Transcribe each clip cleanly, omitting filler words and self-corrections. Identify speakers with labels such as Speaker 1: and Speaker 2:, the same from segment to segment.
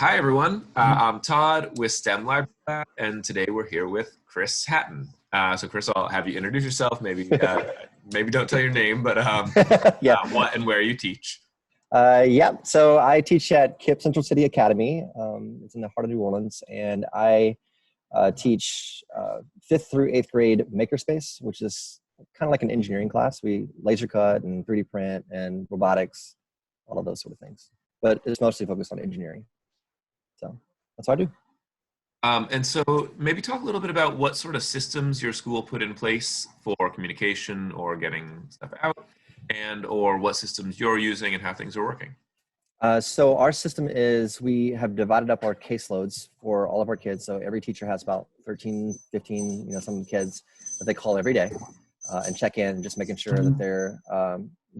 Speaker 1: Hi, everyone. I'm Todd with STEM Library Lab, and today we're here with Chris Hatten. So, Chris, I'll have you introduce yourself. Maybe don't tell your name, but
Speaker 2: Yeah.
Speaker 1: what and where you teach.
Speaker 2: Yeah. So I teach at KIPP Central City Academy. It's in the heart of New Orleans, and I teach fifth through eighth grade makerspace, which is kind of like an engineering class. We laser cut and 3D print and robotics, all of those sort of things. But it's mostly focused on engineering. So that's what I do.
Speaker 1: And so maybe talk a little bit about what sort of systems your school put in place for communication or getting stuff out, and or what systems you're using and how things are working.
Speaker 2: So our system is we have divided up our caseloads for all of our kids. So every teacher has about 13, 15, some kids that they call every day and check in, just making sure that they're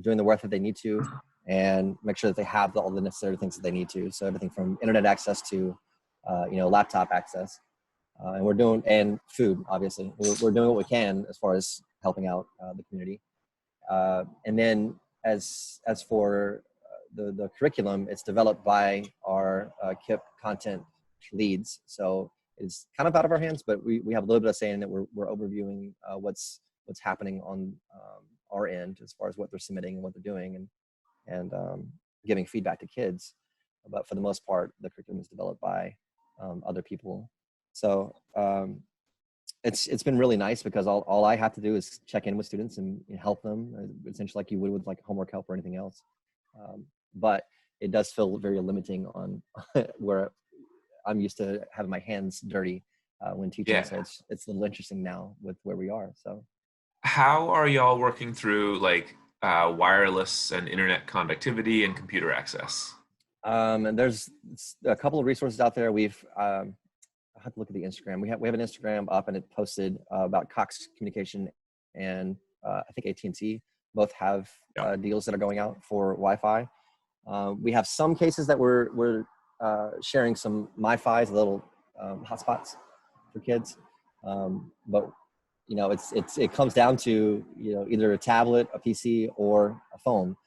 Speaker 2: doing the work that they need to and make sure that they have all the necessary things that they need to. So everything from internet access to, laptop access. And food, obviously. We're doing what we can as far as helping out the community. And then as for the curriculum, it's developed by our KIPP content leads. So it's kind of out of our hands, but we have a little bit of say in that we're overviewing what's happening on our end as far as what they're submitting and what they're doing and giving feedback to kids. But for the most part, the curriculum is developed by other people. So it's been really nice because all I have to do is check in with students and help them, essentially like you would with like homework help or anything else. But it does feel very limiting on where I'm used to having my hands dirty when teaching.
Speaker 1: Yeah.
Speaker 2: So it's a little interesting now with where we are. So
Speaker 1: How are y'all working through like wireless and internet connectivity and computer access?
Speaker 2: and there's a couple of resources out there. I have to look at the Instagram. We have an Instagram up and it posted about Cox Communication and I think AT&T both have deals that are going out for Wi-Fi. We have some cases that we're sharing some MiFi's, little hotspots for kids. But it comes down to either a tablet, a PC, or a phone.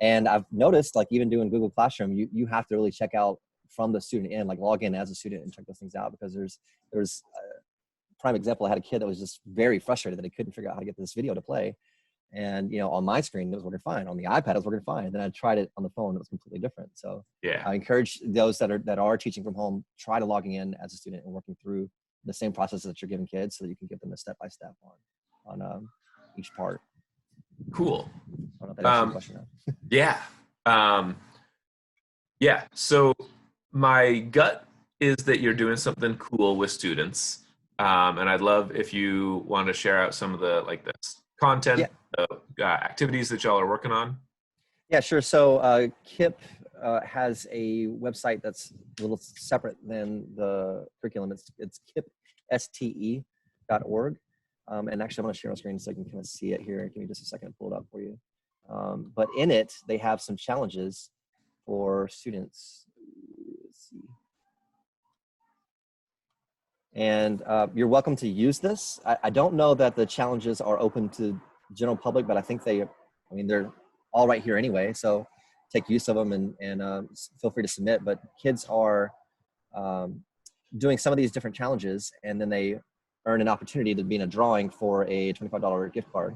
Speaker 2: And I've noticed, like even doing Google Classroom, you have to really check out from the student end, like log in as a student and check those things out, because there's a prime example. I had a kid that was just very frustrated that he couldn't figure out how to get this video to play. And, on my screen, it was working fine. On the iPad, it was working fine. Then I tried it on the phone. It was completely different. So
Speaker 1: Yeah.
Speaker 2: I encourage those that are teaching from home, try to logging in as a student and working through the same processes that you're giving kids so that you can give them a step-by-step on each part.
Speaker 1: Cool.
Speaker 2: I don't know if that answers your question.
Speaker 1: Yeah. Yeah. So my gut is that you're doing something cool with students. And I'd love if you want to share out some of the content, activities that y'all are working on.
Speaker 2: Yeah, sure. So KIPP has a website that's a little separate than the curriculum. It's kippste.org. And actually, I'm going to share my screen so you can kind of see it here. Give me just a second to pull it up for you. But in it, they have some challenges for students. Let's see. And you're welcome to use this. I don't know that the challenges are open to general public, but I think they're all right here anyway. So take use of them and feel free to submit. But kids are doing some of these different challenges, and then they earn an opportunity to be in a drawing for a $25 gift card.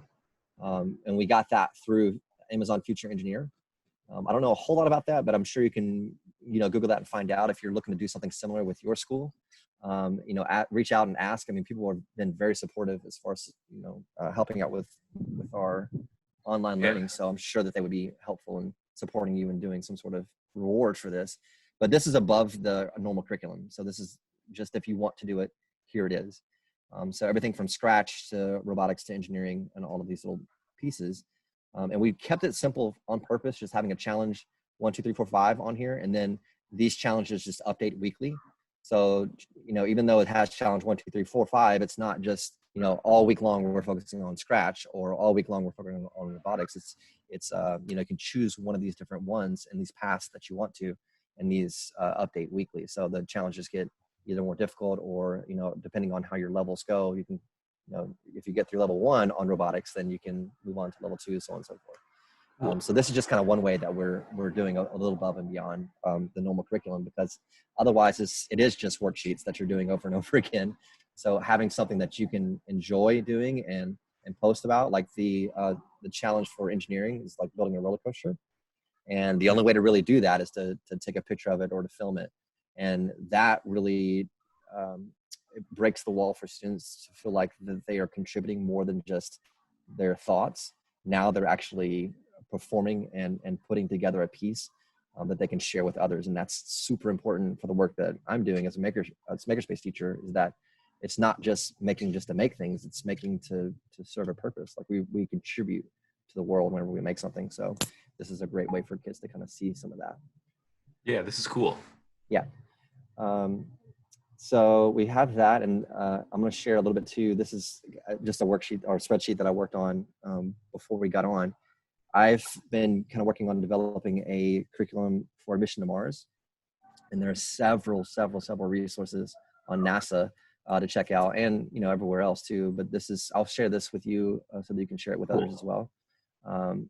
Speaker 2: And we got that through Amazon Future Engineer. I don't know a whole lot about that, but I'm sure you can, Google that and find out if you're looking to do something similar with your school. Reach out and ask. I mean, people have been very supportive as far as, helping out with our online learning. So I'm sure that they would be helpful in supporting you and doing some sort of reward for this. But this is above the normal curriculum. So this is just if you want to do it, here it is. So everything from scratch to robotics to engineering and all of these little pieces. And we kept it simple on purpose, just having a challenge 1, 2, 3, 4, 5 on here. And then these challenges just update weekly. So, even though it has challenge 1, 2, 3, 4, 5, it's not just, all week long we're focusing on scratch or all week long we're focusing on robotics. It's you can choose one of these different ones in these paths that you want to, and these update weekly. So the challenges get either more difficult or, depending on how your levels go, you can, if you get through level 1 on robotics, then you can move on to level 2, so on and so forth.
Speaker 1: Cool.
Speaker 2: So this is just kind of one way that we're doing a little above and beyond the normal curriculum, because otherwise it is just worksheets that you're doing over and over again. So having something that you can enjoy doing and post about, like the challenge for engineering is like building a roller coaster. And the only way to really do that is to take a picture of it or to film it. And that really it breaks the wall for students to feel like that they are contributing more than just their thoughts. Now they're actually performing and putting together a piece that they can share with others. And that's super important for the work that I'm doing as a makerspace teacher, is that it's not just making just to make things, it's making to serve a purpose. Like we contribute to the world whenever we make something. So this is a great way for kids to kind of see some of that.
Speaker 1: Yeah, this is cool.
Speaker 2: Yeah. So we have that, and I'm going to share a little bit too. This is just a worksheet or spreadsheet that I worked on before we got on. I've been kind of working on developing a curriculum for mission to Mars, and there are several resources on NASA to check out, and everywhere else too. But I'll share this with you so that you can share it with others as well.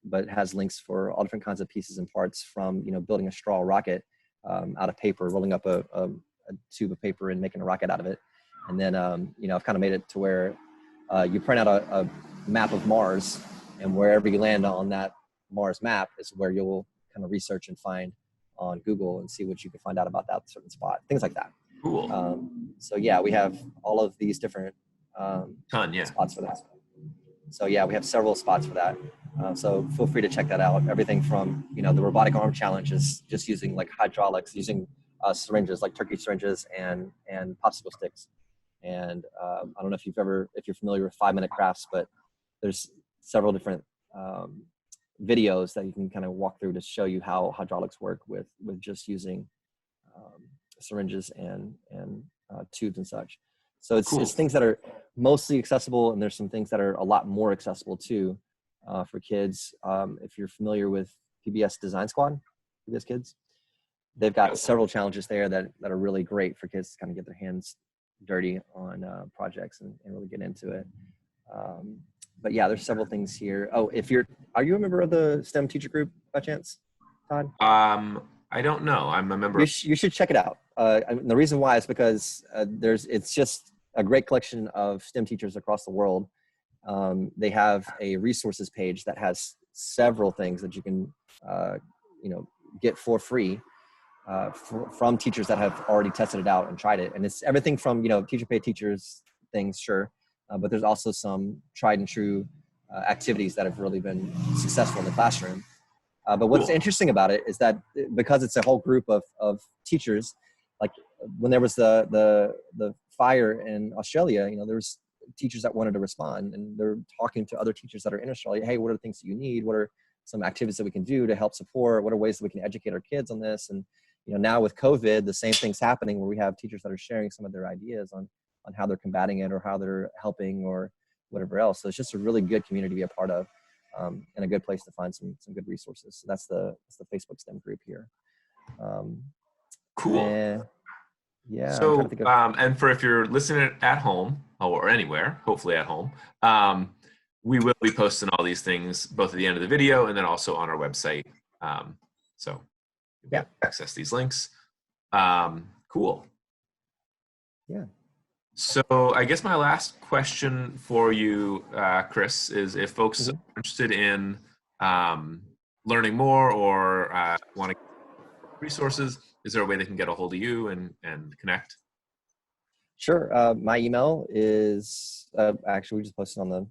Speaker 2: But it has links for all different kinds of pieces and parts, from building a straw rocket out of paper, rolling up a tube of paper and making a rocket out of it, and then I've kind of made it to where you print out a map of Mars, and wherever you land on that Mars map is where you'll kind of research and find on Google and see what you can find out about that certain spot, things like that.
Speaker 1: Cool.
Speaker 2: So yeah, we have all of these different spots for that. So yeah, we have several spots for that. So feel free to check that out. Everything from, the robotic arm challenge is just using like hydraulics, using syringes, like turkey syringes and popsicle sticks. And I don't know if you're familiar with 5-minute crafts, but there's several different videos that you can kind of walk through to show you how hydraulics work with just using syringes and tubes and such. So it's things that are mostly accessible, and there's some things that are a lot more accessible too for kids. If you're familiar with PBS Design Squad, PBS Kids, they've got several challenges there that are really great for kids to kind of get their hands dirty on projects and really get into it. But yeah, there's several things here. Oh, are you a member of the STEM teacher group by chance, Todd?
Speaker 1: I don't know. I'm a member.
Speaker 2: You should check it out. The reason why is because it's just a great collection of STEM teachers across the world. They have a resources page that has several things that you can, get for free from teachers that have already tested it out and tried it. And it's everything from, teacher pay teachers things, sure. But there's also some tried and true activities that have really been successful in the classroom. But what's interesting about it is that because it's a whole group of teachers, like when there was the fire in Australia, there was teachers that wanted to respond, and they're talking to other teachers that are in Australia. Hey, what are the things that you need? What are some activities that we can do to help support? What are ways that we can educate our kids on this? And now with COVID, the same thing's happening, where we have teachers that are sharing some of their ideas on how they're combating it or how they're helping or whatever else. So it's just a really good community to be a part of, and a good place to find some good resources. So that's the Facebook STEM group here.
Speaker 1: Cool.
Speaker 2: Yeah.
Speaker 1: So, and for if you're listening at home or anywhere, hopefully at home, we will be posting all these things both at the end of the video and then also on our website. So you can access these links. Cool.
Speaker 2: Yeah.
Speaker 1: So I guess my last question for you, Chris, is if folks are interested in learning more or want to get resources, is there a way they can get a hold of you and connect?
Speaker 2: Sure. My email is actually, we just posted on the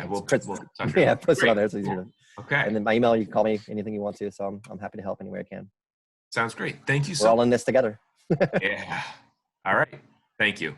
Speaker 1: We'll
Speaker 2: post it on there. It's easier to.
Speaker 1: Okay.
Speaker 2: And then my email, you can call me anything you want to. So I'm happy to help any way I can.
Speaker 1: Sounds great. Thank you.
Speaker 2: We're all in this together.
Speaker 1: Yeah. All right. Thank you.